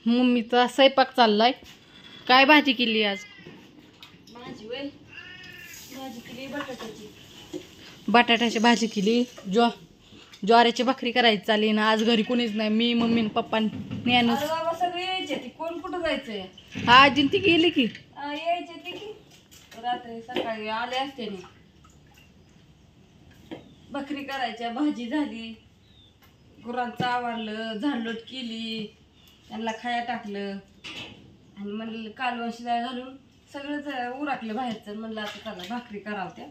मम्मीचा स्वयंपाक चाललाय. काय भाजी केली आज? भाजी वय भाजी केली बटाट्याची. बटाट्याची भाजी केली. ज्वारीची भाकरी करायची चालली ना. आज घरी कोणीच नाही, मी मम्मी आणि पप्पा ज्ञानू. अरे बाबा सगळे यायचे ती, कोण कुठं जायचंय? आजी ती गेली की यायचे ती की रात्री सकाळी आले असते ना. भाकरी करायच्या, भाजी झाली, गुरांचं आवरलं, झाडलोट केली, त्यांना खाया टाकलं आणि म्हणलं कालवण शिजाय घालून सगळंच उराकलं बाहेरचं. म्हणलं आता त्याला भाकरी करावत्या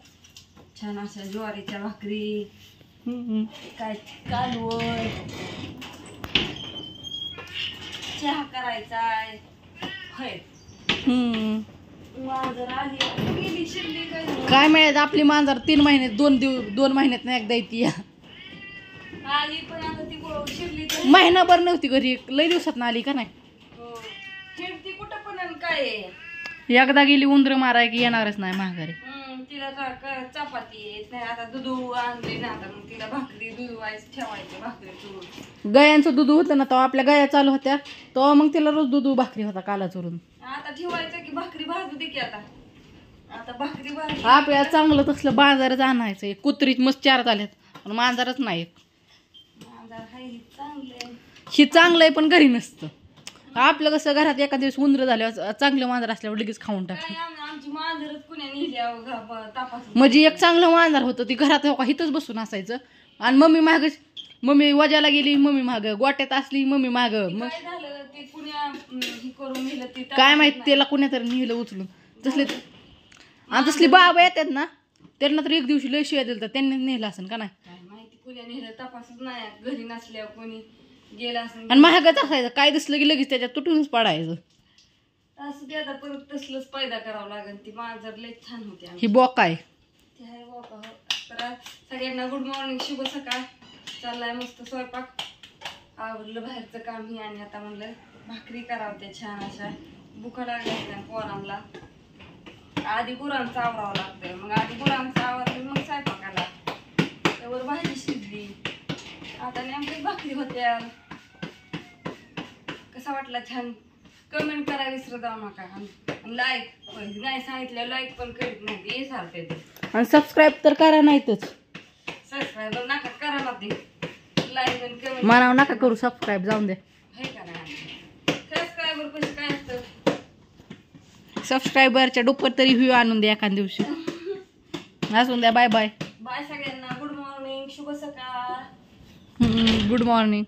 छान अशा ज्वारीच्या भाकरी, काय कालवण, चहा करायचाय. होय मांजर आली गेली शिरली काय मिळायचं. आपली मांजर 3 महिन्यात 2 महिन्यात नाही एकदा येते. आली पण आता ती शिरली तर महिनाभर नव्हती घरी, लय दिवसात आली का नाही. चिडती कुठं पण आणि काय एकदा गेली उंदर माराय की येणारच नाही माघारी. तिला चपाती येत नाही. आता दूध आणले ना, आता मग तिला भाकरी दूध ठेवायचे, भाकरी चुरून. गायांचं दूध होतं ना तेव्हा, आपल्या गाया चालू होत्या तेव्हा मग तिला रोज दूध भाकरी होता काला चुरून. आता ठेवायचं की भाकरी भाजू दे की आता भाकरी भाजू. आपल्याला चांगलं तसलं बाजारच आणायचं. कुत्रीच मस्त 4 झाल्यात पण मांजरच नाही. ही चांगलं आहे पण घरी नसतं. आपलं कसं घरात एका दिवस उंदर झाल्यावर चांगलं मांजर असल्यावर लगेच खाऊन टाक. आमची मांजरच कुण्या नेल्या तपास. म्हणजे एक चांगलं मांजर होतं, ती घरात हिथंच बसून असायचं आणि मम्मी वजाला गेली, मम्मी माग गोट्यात असली, मम्मी माग. मग काय झालं ते कुण्या करून नेलं ते काय माहित, त्याला कुण्यातरी नेलं उचलून. तसली बाबा येतात ना, त्यांना तर एक दिवशी लय शिवाय दिलं, त्यांनी नेलं असेल का नाही काय माहिती. कुण्या नेलं तपासच नाही. घरी नसल्यावर कोणी गेला असेल आणि महागच असायचं. काय दिसलं की लगेच त्याच्यात तुटूनच पडायचं. असं ते आता परत तसलंच पैदा करावं लागेल. ती मांजर लय छान होती. ही बॉक आहे. तर सगळ्यांना गुड मॉर्निंग, शुभ सकाळ. चाललाय मस्त स्वयंपाक, आवडलं बाहेरचं काम ही. आणि आता म्हणलं भाकरी करावं त्या छान अशा. भुका लागल्या पोरांना. आधी गुरांचं आवरावं लागतंय, मग आधी गुरांचं आवरलं मग स्वयंपाकाला. त्यावर भाजी शिजली, आता नेमकी भाकरी होत्या. कसा वाटला छान? कमेंट करा विसरत जाऊ नका. लाईक नाही सांगितलं, लाईक पण करीत नाही हे सारखे. आणि सबस्क्राईब तर करा नाहीतच. सबस्क्राईब नका करा ना, ते लाईक आणि कमेंट म्हणावं नका करू. सबस्क्राईब जाऊन दे. हे करा. सबस्क्रायबर पैसे काय असतं? सबस्क्रायबरच्या डोक्यात तरी व्ह्यू आणून द्या एखाद दिवशी. असून द्या. Bye bye. बाय सगळ्यांना. गुड मॉर्निंग, शुभ सकाळ. Good morning.